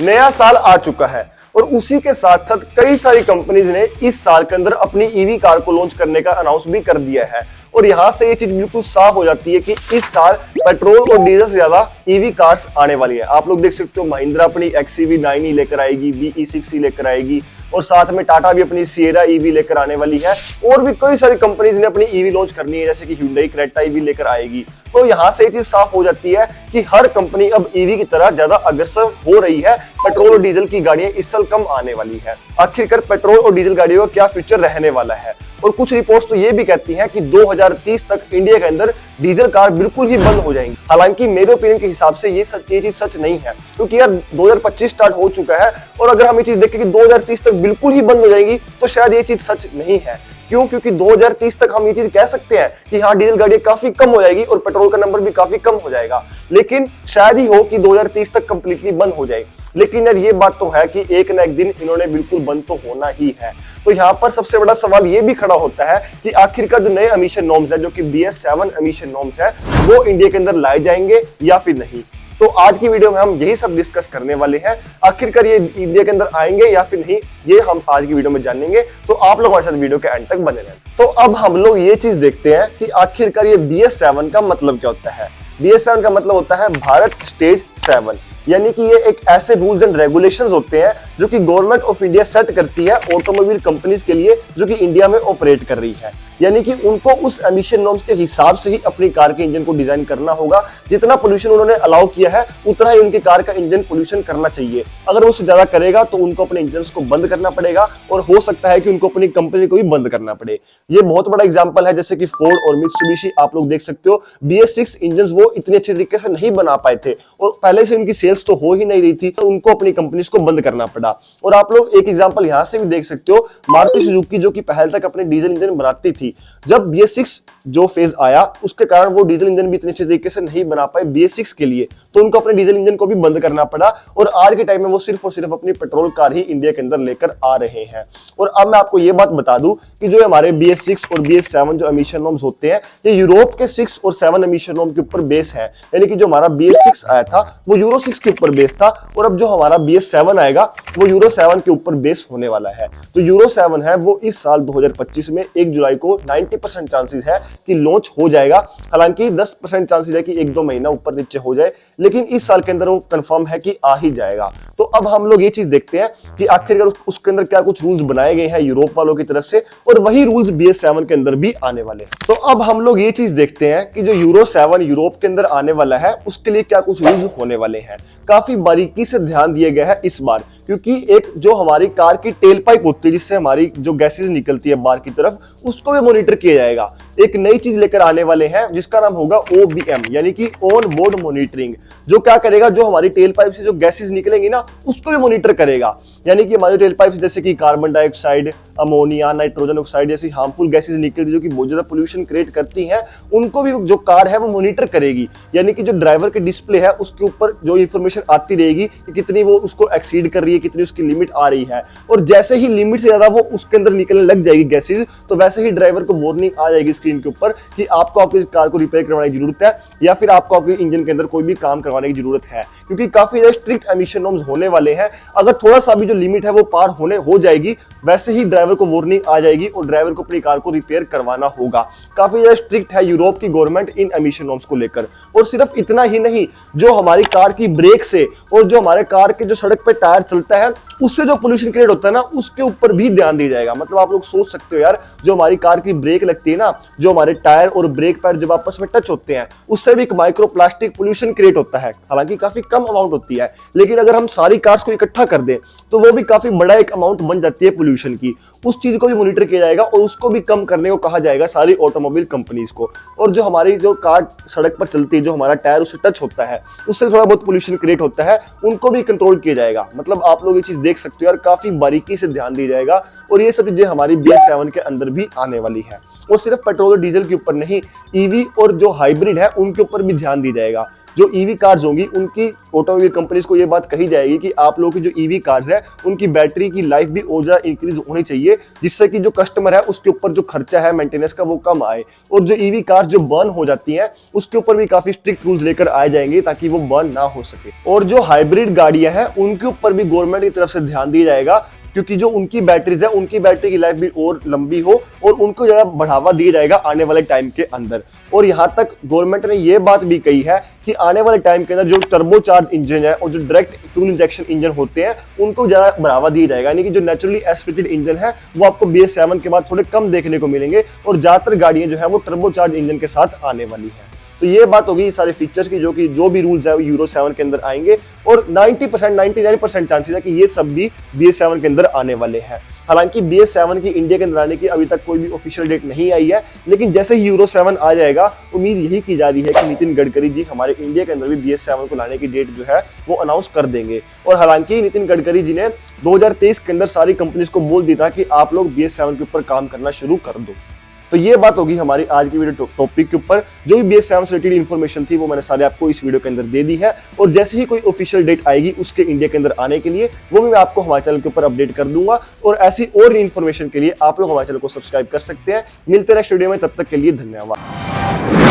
नया साल आ चुका है और उसी के साथ साथ कई सारी कंपनीज ने इस साल के अंदर अपनी ईवी कार को लॉन्च करने का अनाउंस भी कर दिया है। और यहां से ये चीज बिल्कुल साफ हो जाती है कि इस साल पेट्रोल और डीजल से ज्यादा ईवी कार्स आने वाली है। आप लोग देख सकते हो महिंद्रा अपनी XEV9 लेकर आएगी, BE6 लेकर आएगी और साथ में टाटा भी अपनी सिएरा ईवी लेकर आने वाली है। और भी कई सारी कंपनीज ने अपनी ईवी लॉन्च करनी है, जैसे कि Hyundai क्रेटा ईवी लेकर आएगी। तो यहाँ से ये चीज साफ हो जाती है कि हर कंपनी अब ईवी की तरह ज्यादा अग्रसर हो रही है। पेट्रोल और डीजल की गाड़ियां इस साल कम आने वाली है। आखिरकार पेट्रोल और डीजल गाड़ियों का क्या फ्यूचर रहने वाला है? और कुछ रिपोर्ट्स तो ये भी कहती हैं कि 2030 तक इंडिया के अंदर डीजल कार बिल्कुल ही बंद हो जाएंगी। हालांकि मेरे ओपिनियन के हिसाब से ये चीज सच नहीं है, क्योंकि यार 2025 स्टार्ट हो चुका है और अगर हम ये चीज देखें कि 2030 तक बिल्कुल ही बंद हो जाएंगी तो शायद ये चीज सच नहीं है। क्यों? क्योंकि 2030 तक हम ये चीज कह सकते हैं कि हाँ डीजल गाड़ियां काफी कम हो जाएगी और पेट्रोल का नंबर भी काफी कम हो जाएगा, लेकिन शायद ही हो कि 2030 तक कंप्लीटली बंद हो जाए। लेकिन यार ये बात तो है कि एक ना एक दिन इन्होंने बिल्कुल बंद तो होना ही है। तो यहाँ पर सबसे बड़ा सवाल ये भी खड़ा होता है कि आखिरकार जो नए एमिशन नॉर्म्स है, जो कि BS7 एमिशन नॉर्म्स है, वो इंडिया के अंदर लाए जाएंगे या फिर नहीं। तो आज की वीडियो में हम यही सब डिस्कस करने वाले हैं। आखिरकार ये इंडिया के अंदर आएंगे या फिर नहीं, ये हम आज की वीडियो में जानेंगे। तो आप लोग हमारे साथ वीडियो के एंड तक बने रहें। तो अब हम लोग ये चीज देखते हैं कि आखिरकार ये BS7 का मतलब क्या होता है। BS7 का मतलब होता है भारत स्टेज 7, यानी कि ये एक ऐसे रूल्स एंड रेगुलेशंस होते हैं जो कि गवर्नमेंट ऑफ इंडिया सेट करती है ऑटोमोबाइल कंपनीज के लिए जो कि इंडिया में ऑपरेट कर रही है। यानी कि उनको उस एमिशन नॉर्म्स के हिसाब से ही अपनी कार के इंजन को डिजाइन करना होगा। जितना पोल्यूशन उन्होंने अलाउ किया है उतना ही उनकी कार का इंजन पोल्यूशन करना चाहिए। अगर वो उससे ज्यादा करेगा तो उनको अपने इंजन को बंद करना पड़ेगा और हो सकता है कि उनको अपनी कंपनी को भी बंद करना पड़े। ये बहुत बड़ा एग्जांपल है, जैसे कि फोर्ड और मित्सुबिशी। आप लोग देख सकते हो BS6 इंजन वो इतने अच्छे तरीके से नहीं बना पाए थे और पहले से उनकी सेल्स तो हो ही नहीं रही थी, तो उनको अपनी कंपनीज को बंद करना पड़ा। और आप लोग एक एग्जांपल यहां से भी देख सकते हो, मारुति सुजुकी जो कि पहले तक अपने डीजल इंजन बनाती थी, जब BS6 जो फेज आया उसके कारण वो डीजल इंजन भी इतने अच्छे तरीके से नहीं बना पाए BS6 के लिए, तो उनको अपने डीजल इंजन को भी बंद करना पड़ा। और आज के टाइम में वो सिर्फ और सिर्फ अपनी पेट्रोल कार ही इंडिया के अंदर लेकर आ रहे हैं। और अब मैं आपको ये बात बता दूं कि जो हमारे BS6 और BS7 जो एमिशन नॉर्म्स होते हैं, ये यूरोप के 6 और 7 एमिशन नॉर्म के ऊपर बेस है। यानी कि जो हमारा BS6 आया था वो यूरो 6 के ऊपर बेस था और अब जो हमारा BS7 आएगा वो यूरो 7 के ऊपर बेस होने वाला है। तो यूरो 7 है वो इस साल 2025 में 1 जुलाई को 90% चांसेस है कि लॉन्च हो जाएगा। हालांकि 10% चांसेस है कि 1-2 महीना ऊपर नीचे हो जाए, लेकिन इस साल के अंदर वो कंफर्म है कि आ ही जाएगा। तो अब हम लोग ये चीज देखते हैं कि आखिरकार उसके अंदर क्या कुछ रूल्स बनाए गए हैं यूरोप वालों की तरफ से, और वही रूल्स BS7 के अंदर भी आने वाले हैं। तो अब हम लोग ये चीज देखते हैं कि जो यूरो 7 यूरोप के अंदर आने वाला है उसके लिए क्या कुछ रूल्स होने वाले हैं। काफी बारीकी से ध्यान दिया गया है इस बार, क्योंकि एक जो हमारी कार की टेल पाइप होती है जिससे हमारी जो गैसेज निकलती है बाहर की तरफ, उसको भी मॉनिटर किया जाएगा। एक नई चीज लेकर आने वाले हैं जिसका नाम होगा OBM, यानी कि ऑन बोर्ड मॉनिटरिंग, जो क्या करेगा, जो हमारी टेल पाइप से जो गैसेज निकलेंगी ना उसको भी मॉनिटर करेगा। यानी कि हमारी टेल पाइप जैसे कि carbon dioxide, ammonia, nitrogen oxide जैसी हार्मफुल गैसेज निकलती जो कि बहुत ज्यादा पोल्यूशन क्रिएट करती हैं, उनको भी जो कार है वो मॉनिटर करेगी। यानी कि जो ड्राइवर के डिस्प्ले है उसके ऊपर जो इंफॉर्मेशन आती रहेगी कि कितनी वो उसको एक्सीड कर रही है, कितनी उसकी लिमिट आ रही है। और जैसे ही लिमिट से ज्यादा वो उसके अंदर निकलने लग जाएगी गैसेज, तो वैसे ही ड्राइवर को वार्निंग आ जाएगी स्क्रीन के ऊपर कि आपको आपकी कार को रिपेयर करवाने की जरूरत है या फिर आपको आपके इंजन के अंदर कोई भी काम करवाने की जरूरत है। क्योंकि काफी ज्यादा स्ट्रिक्ट एमिशन नॉर्म्स होने वाले हैं। अगर थोड़ा सा भी जो लिमिट है वो पार होने हो जाएगी, वैसे ही ड्राइवर को वार्निंग आ जाएगी और ड्राइवर को अपनी कार को रिपेयर करवाना होगा। काफी ज्यादा स्ट्रिक्ट है यूरोप की गवर्नमेंट इन एमिशन नॉर्म्स को लेकर। और सिर्फ इतना ही नहीं, जो हमारी कार की ब्रेक से और जो हमारे कार के जो सड़क पे टायर चलता है उससे जो पोल्यूशन क्रिएट होता है ना, उसके ऊपर भी ध्यान दिया जाएगा। मतलब आप लोग सोच सकते हो यार, जो हमारी कार की ब्रेक लगती है ना, जो हमारे टायर और ब्रेक पैड जब आपस में टच होते हैं उससे भी एक माइक्रो प्लास्टिक पोल्यूशन क्रिएट होता है। हालांकि काफी कम अमाउंट होती है, लेकिन अगर हम सारी कार्स को इकट्ठा कर दें तो वो भी काफी बड़ा एक अमाउंट बन जाती है पोल्यूशन की। उस चीज को भी मॉनिटर किया जाएगा और उसको भी कम करने को कहा जाएगा सारी ऑटोमोबाइल कंपनीज को। और जो हमारी जो कार सड़क पर चलती है, जो हमारा टायर उससे टच होता है, उससे थोड़ा बहुत पोल्यूशन क्रिएट होता है, उनको भी कंट्रोल किया जाएगा। मतलब आप लोग ये चीज देख सकते हो यार, काफी बारीकी से ध्यान दिया जाएगा और ये सब चीजें हमारी BS7 के अंदर भी आने वाली है। और सिर्फ पेट्रोल और डीजल के ऊपर नहीं, ईवी और जो हाइब्रिड है उनके ऊपर भी ध्यान दी जाएगा। जो ईवी कार्स होंगी उनकी ऑटोमोबाइल कंपनीज को ये बात कही जाएगी कि आप लोगों की जो ईवी कार्स है उनकी बैटरी की लाइफ भी और ज्यादा इंक्रीज होनी चाहिए, जिससे कि जो कस्टमर है उसके ऊपर जो खर्चा है मेंटेनेंस का वो कम आए। और जो ईवी कार्स जो बर्न हो जाती हैं उसके ऊपर भी काफी स्ट्रिक्ट रूल्स लेकर आए जाएंगे ताकि वो बर्न ना हो सके। और जो हाइब्रिड गाड़ियां हैं उनके ऊपर भी गवर्नमेंट की तरफ से ध्यान दिया जाएगा, क्योंकि जो उनकी बैटरीज है उनकी बैटरी की लाइफ भी और लंबी हो और उनको ज्यादा बढ़ावा दिया जाएगा आने वाले टाइम के अंदर। और यहां तक गवर्नमेंट ने यह बात भी कही है कि आने वाले टाइम के अंदर जो टर्बोचार्ज इंजन है और जो डायरेक्ट फ्यूल इंजेक्शन इंजन होते हैं उनको ज्यादा बढ़ावा दिया जाएगा, यानी कि जो नेचुरली एस्पिरेटेड इंजन है वो आपको BS7 के बाद थोड़े कम देखने को मिलेंगे और ज्यादातर गाड़ियां जो है वो टर्बोचार्ज इंजन के साथ आने वाली है। तो ये बात होगी सारे फीचर्स की, जो भी रूल्स है वो यूरो 7 के अंदर आएंगे और 99% चांसेस है कि ये सब भी BS7 के अंदर आने वाले हैं। हालांकि BS7 की इंडिया के अंदर आने की अभी तक कोई भी ऑफिशियल डेट नहीं आई है, लेकिन जैसे ही यूरो 7 आ जाएगा उम्मीद यही की जा रही है कि नितिन गडकरी जी हमारे इंडिया के अंदर भी BS7 को लाने की डेट जो है वो अनाउंस कर देंगे। और हालांकि नितिन गडकरी जी ने 2023 के अंदर सारी कंपनीज को बोल दिया था कि आप लोग BS7 के ऊपर काम करना शुरू कर दो। तो ये बात होगी हमारी आज की वीडियो टॉपिक के ऊपर। जो भी BS7 से रिलेटेड इन्फॉर्मेशन थी वो मैंने सारे आपको इस वीडियो के अंदर दे दी है, और जैसे ही कोई ऑफिशियल डेट आएगी उसके इंडिया के अंदर आने के लिए वो भी मैं आपको हमारे चैनल के ऊपर अपडेट कर दूंगा। और ऐसी और इन्फॉर्मेशन के लिए आप लोग हमारे चैनल को सब्सक्राइब कर सकते हैं। मिलते हैं नेक्स्ट वीडियो में, तब तक के लिए धन्यवाद।